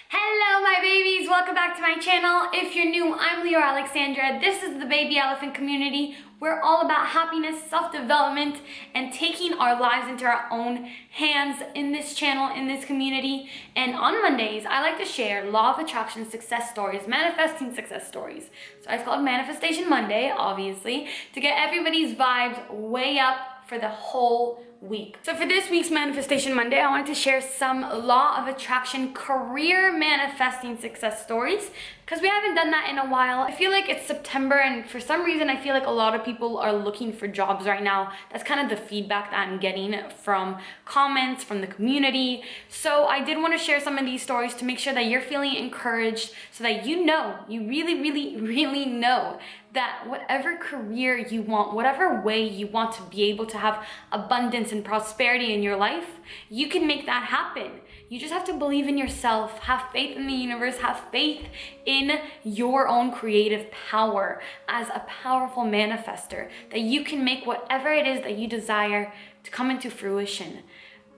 Hello my babies, welcome back to my channel. If you're new, I'm Leeor Alexandra. This is the baby elephant community. We're all about happiness, self-development, and taking our lives into our own hands in this channel, in this community. And on Mondays, I like to share law of attraction success stories, manifesting success stories. So it's called Manifestation Monday, obviously, to get everybody's vibes way up for the whole week. So for this week's Manifestation Monday, I wanted to share some law of attraction career manifesting success stories because we haven't done that in a while. I feel like it's September and for some reason I feel like a lot of people are looking for jobs right now. That's kind of the feedback that I'm getting from comments from the community. So I did want to share some of these stories to make sure that you're feeling encouraged so that you really know that whatever career you want, whatever way you want to be able to have abundance and prosperity in your life, you can make that happen. You just have to believe in yourself, have faith in the universe, have faith in your own creative power as a powerful manifester, that you can make whatever it is that you desire to come into fruition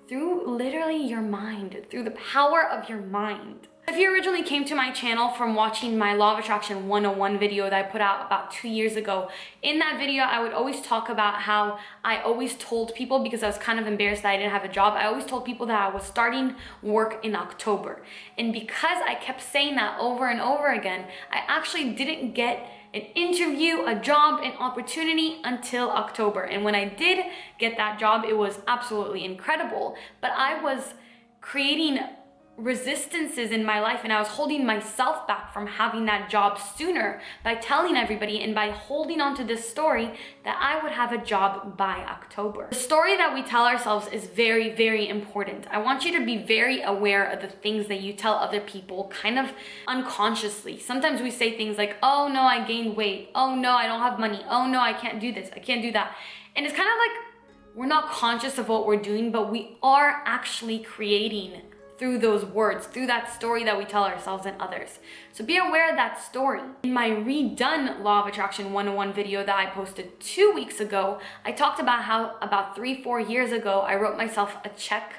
through literally your mind, through the power of your mind. If you originally came to my channel from watching my Law of Attraction 101 video that I put out about 2 years ago, in that video I would always talk about how I always told people, because I was kind of embarrassed that I didn't have a job, I always told people that I was starting work in October. And because I kept saying that over and over again, I actually didn't get an interview, a job, an opportunity until October. And when I did get that job, it was absolutely incredible. But I was creating resistances in my life and I was holding myself back from having that job sooner by telling everybody and by holding on to this story that I would have a job by October. The story that we tell ourselves is very important. I want you to be very aware of the things that you tell other people kind of unconsciously. Sometimes we say things like, oh no, I gained weight. Oh no, I don't have money. Oh no, I can't do this. I can't do that. And it's kind of like we're not conscious of what we're doing, but we are actually creating through those words, through that story that we tell ourselves and others. So be aware of that story. In my redone Law of Attraction 101 video that I posted 2 weeks ago, I talked about how about 3-4 years ago, I wrote myself a check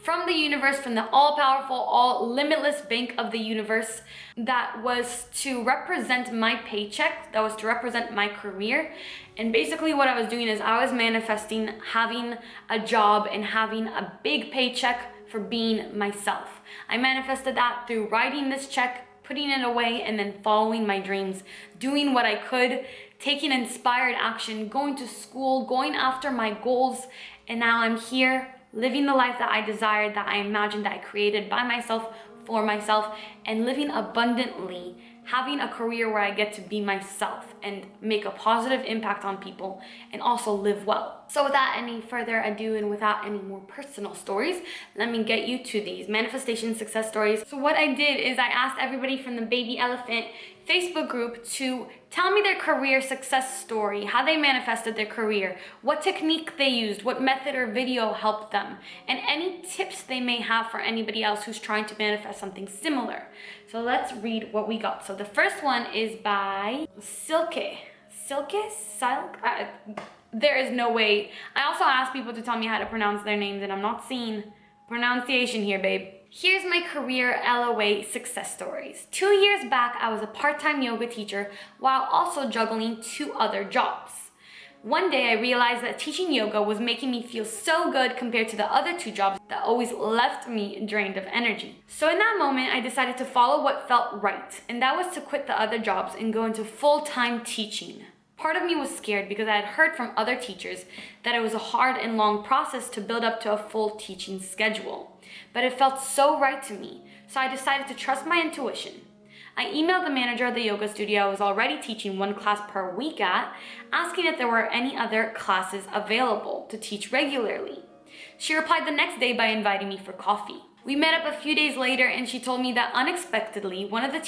from the universe, from the all-powerful, all limitless bank of the universe that was to represent my paycheck, that was to represent my career. And basically what I was doing is I was manifesting having a job and having a big paycheck for being myself. I manifested that through writing this check, putting it away, and then following my dreams, doing what I could, taking inspired action, going to school, going after my goals, and now I'm here living the life that I desired, that I imagined, that I created by myself, for myself, and living abundantly, having a career where I get to be myself and make a positive impact on people and also live well. So without any further ado and without any more personal stories, let me get you to these manifestation success stories. So what I did is I asked everybody from the Baby Elephant Facebook group to tell me their career success story, how they manifested their career, what technique they used, what method or video helped them, and any tips they may have for anybody else who's trying to manifest something similar. So let's read what we got. So the first one is by Silk. There is no way. I also asked people to tell me how to pronounce their names and I'm not seeing pronunciation here, babe. Here's my career LOA success stories. 2 years back, I was a part-time yoga teacher while also juggling 2 other jobs. One day I realized that teaching yoga was making me feel so good compared to the other 2 jobs that always left me drained of energy. So in that moment, I decided to follow what felt right, and that was to quit the other jobs and go into full-time teaching. Part of me was scared because I had heard from other teachers that it was a hard and long process to build up to a full teaching schedule. But it felt so right to me, so I decided to trust my intuition. I emailed the manager of the yoga studio I was already teaching 1 class per week at, asking if there were any other classes available to teach regularly. She replied the next day by inviting me for coffee. We met up a few days later and she told me that unexpectedly, one of the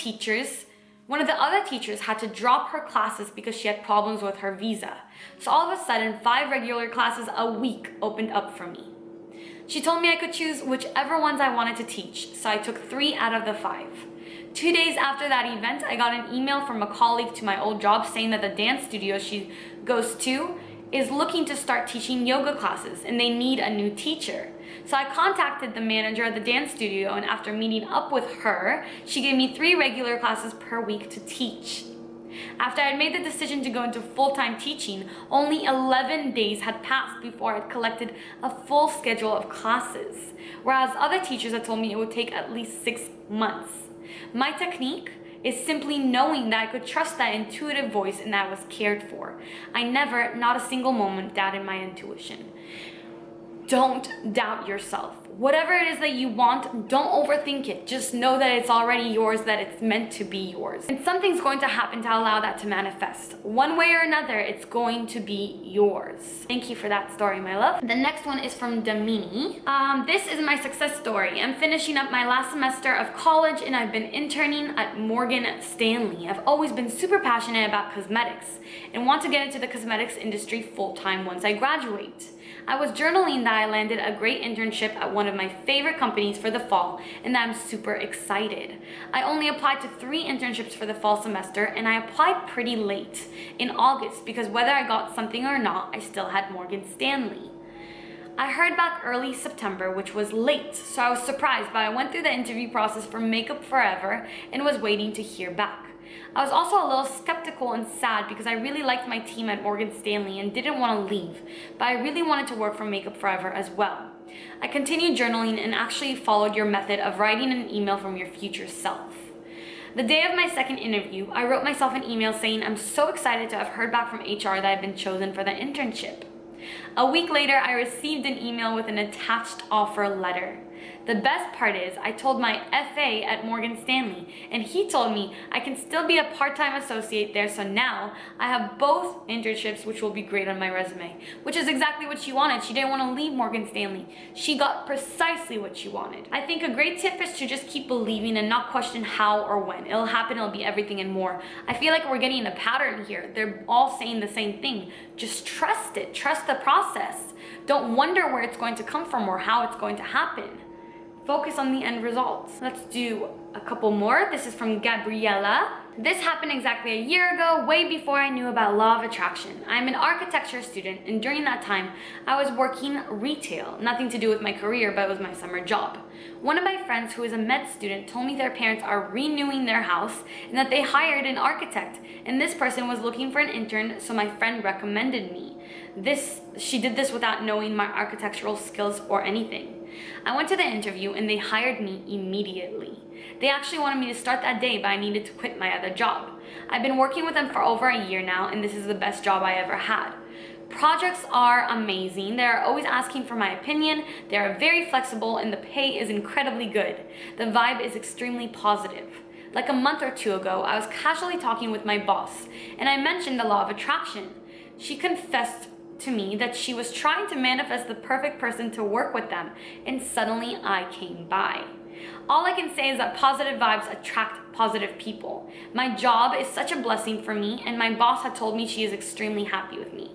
other teachers had to drop her classes because she had problems with her visa. So all of a sudden, 5 regular classes a week opened up for me. She told me I could choose whichever ones I wanted to teach, so I took 3 out of the 5. 2 days after that event, I got an email from a colleague to my old job saying that the dance studio she goes to is looking to start teaching yoga classes and they need a new teacher. So I contacted the manager at the dance studio, and after meeting up with her, she gave me 3 regular classes per week to teach. After I had made the decision to go into full-time teaching, only 11 days had passed before I had collected a full schedule of classes, whereas other teachers had told me it would take at least 6 months. My technique is simply knowing that I could trust that intuitive voice and that I was cared for. I never, not a single moment, doubted my intuition. Don't doubt yourself. Whatever it is that you want, don't overthink it. Just know that it's already yours, that it's meant to be yours. And something's going to happen to allow that to manifest. One way or another, it's going to be yours. Thank you for that story, my love. The next one is from Damini. This is my success story. I'm finishing up my last semester of college and I've been interning at Morgan Stanley. I've always been super passionate about cosmetics and want to get into the cosmetics industry full-time once I graduate. I was journaling that I landed a great internship at one of my favorite companies for the fall and that I'm super excited. I only applied to 3 internships for the fall semester and I applied pretty late in August because whether I got something or not, I still had Morgan Stanley. I heard back early September, which was late, so I was surprised, but I went through the interview process for Makeup Forever and was waiting to hear back. I was also a little skeptical and sad because I really liked my team at Morgan Stanley and didn't want to leave, but I really wanted to work for Makeup Forever as well. I continued journaling and actually followed your method of writing an email from your future self. The day of my second interview, I wrote myself an email saying I'm so excited to have heard back from HR that I've been chosen for the internship. A week later, I received an email with an attached offer letter. The best part is I told my FA at Morgan Stanley and he told me I can still be a part-time associate there, so now I have both internships, which will be great on my resume, which is exactly what she wanted. She didn't want to leave Morgan Stanley. She got precisely what she wanted. I think a great tip is to just keep believing and not question how or when. It'll happen, it'll be everything and more. I feel like we're getting a pattern here. They're all saying the same thing. Just trust it, trust the process. Don't wonder where it's going to come from or how it's going to happen. Focus on the end results. Let's do a couple more. This is from Gabriella. This happened exactly a year ago, way before I knew about law of attraction. I'm an architecture student, and during that time, I was working retail. Nothing to do with my career, but it was my summer job. One of my friends who is a med student told me their parents are renewing their house and that they hired an architect, and this person was looking for an intern, so my friend recommended me. She did this without knowing my architectural skills or anything. I went to the interview and they hired me immediately. They actually wanted me to start that day, but I needed to quit my other job. I've been working with them for over a year now, and this is the best job I ever had. Projects are amazing. They're always asking for my opinion. They're very flexible and the pay is incredibly good. The vibe is extremely positive. Like a month or 2 ago, I was casually talking with my boss and I mentioned the law of attraction. She confessed to me that she was trying to manifest the perfect person to work with them, and suddenly I came by. All I can say is that positive vibes attract positive people. My job is such a blessing for me, and my boss had told me she is extremely happy with me.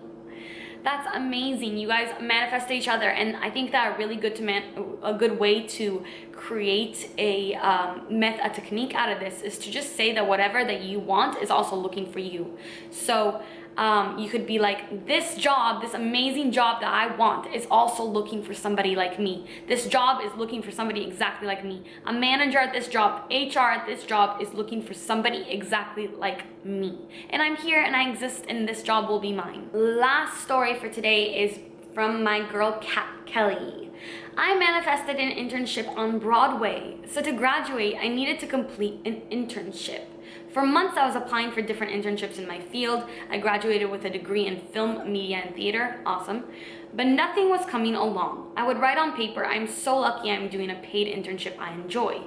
That's amazing. You guys manifest each other, and I think that a good way to create a technique out of this is to just say that whatever that you want is also looking for you. So you could be like, this job, this amazing job that I want is also looking for somebody like me. This job is looking for somebody exactly like me. A manager at this job, HR at this job is looking for somebody exactly like me. And I'm here and I exist and this job will be mine. Last story for today is from my girl Kelly. I manifested an internship on Broadway. So to graduate, I needed to complete an internship. For months, I was applying for different internships in my field. I graduated with a degree in film, media, and theater. Awesome. But nothing was coming along. I would write on paper, I'm so lucky I'm doing a paid internship I enjoy.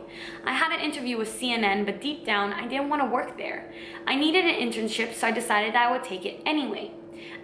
I had an interview with CNN, but deep down, I didn't want to work there. I needed an internship, so I decided that I would take it anyway.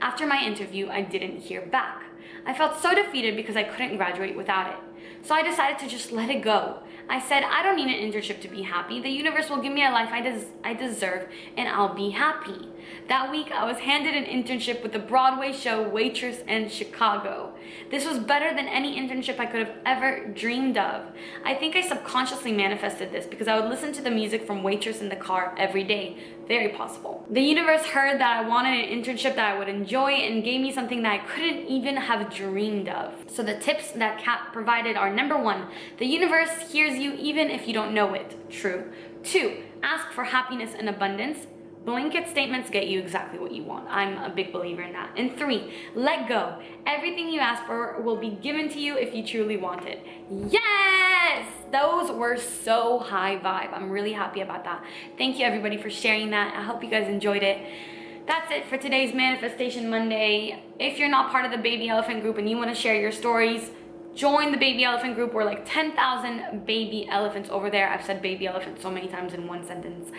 After my interview, I didn't hear back. I felt so defeated because I couldn't graduate without it. So I decided to just let it go. I said, I don't need an internship to be happy. The universe will give me a life I deserve, and I'll be happy. That week, I was handed an internship with the Broadway show Waitress in Chicago. This was better than any internship I could have ever dreamed of. I think I subconsciously manifested this because I would listen to the music from Waitress in the car every day. Very possible. The universe heard that I wanted an internship that I would enjoy and gave me something that I couldn't even have dreamed of. So the tips that Kat provided are: number 1, the universe hears you even if you don't know it. True. 2, ask for happiness and abundance. Blanket statements get you exactly what you want. I'm a big believer in that. And 3, let go. Everything you ask for will be given to you if you truly want it. Yes! Those were so high vibe. I'm really happy about that. Thank you everybody for sharing that. I hope you guys enjoyed it. That's it for today's Manifestation Monday. If you're not part of the Baby Elephant group and you want to share your stories, join the Baby Elephant group. We're like 10,000 baby elephants over there. I've said baby elephant so many times in one sentence.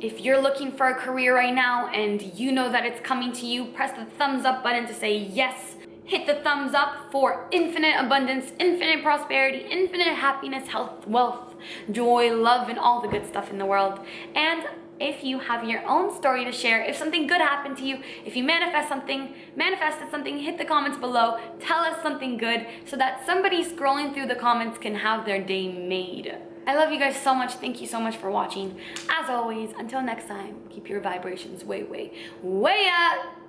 If you're looking for a career right now and you know that it's coming to you, press the thumbs up button to say yes. Hit the thumbs up for infinite abundance, infinite prosperity, infinite happiness, health, wealth, joy, love, and all the good stuff in the world. And if you have your own story to share, if something good happened to you, if you manifested something, hit the comments below. Tell us something good so that somebody scrolling through the comments can have their day made. I love you guys so much. Thank you so much for watching. As always, until next time, keep your vibrations way, way, way up.